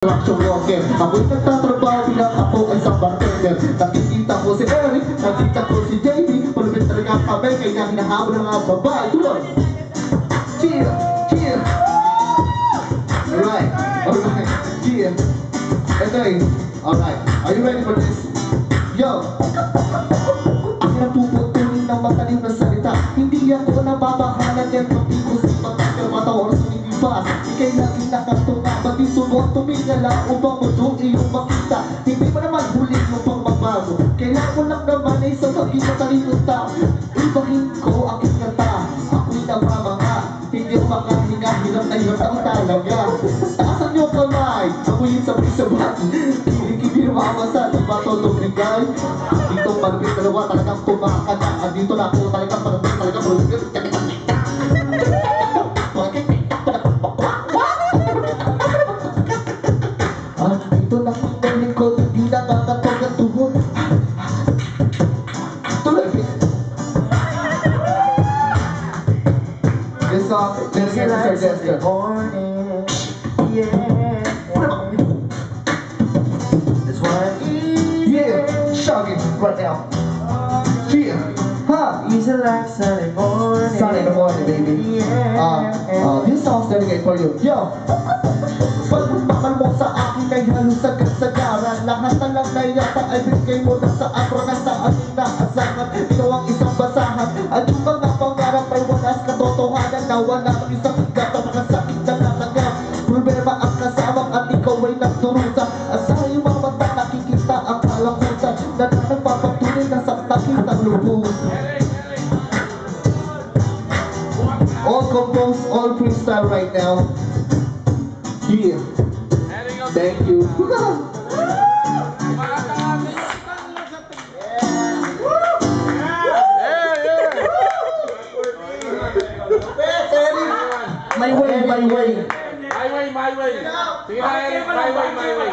Construction worker. Ako'y nagtatrabaho bilang ako ay isang bartender. Nakikita ko si Eric, nakikita ko si JB. Palupit talaga kami, kaya hinahabol ng mga babae. Tuloy! Cheer! Cheer! Alright, alright, cheer! Okay, alright. Are you ready for this? Yo! Ang natututunin ng matalim na salita. Hindi ako nababahanan yan. Kapiko si Matagel, mata oras sumigibas. Ika'y laging nakatunga. Pati sunod tumingala upang mo doon iyong makita. Hindi mo naman huli yung pangbabago. Kailangan ko lang naman ay isang maging matalimong tao. Ibahin ko aking kata. Ako'y namamanga. Hindi ako makahinga. Hirap na hirap ang talaga. Taasan niyo kamay. Ako'y yung sabay-sabay. Hindi namamasa. Di ba ito lumigay? Dito malupit dalawa talagang tumakana. Dito na ako talagang malupit talagang malupit. Dito na ang galing ko. Hindi nakakatog ang tuhod. Tuloy. This song, dedicated to Sir Jester. That's what I need. Yeah, shocking right now. Yeah, huh? Easy like Sunday morning. Sunday in the morning, baby. Yeah. This song's dedicated for you. Yo! Pagmamahal mo sa akin ay halos sagad-sagaran. Lahat na lang na yata ay bigay mo na sa abro na sa ating naasahan. Ikaw ang isang basahan at yung mga pangarap ay walas katotohanan na wala ang isang higat at mga sakit na lalagam. Problema ang kasama at ikaw ay nagturusa. At sa iyong mga mata nakikita ang kalambutan na nagpapatunay na sakta kitang lubos. All composed, all freestyle right now. Yeah. Thank you. My way, my way. My way, my way. Sige na, Eric, my way, my way.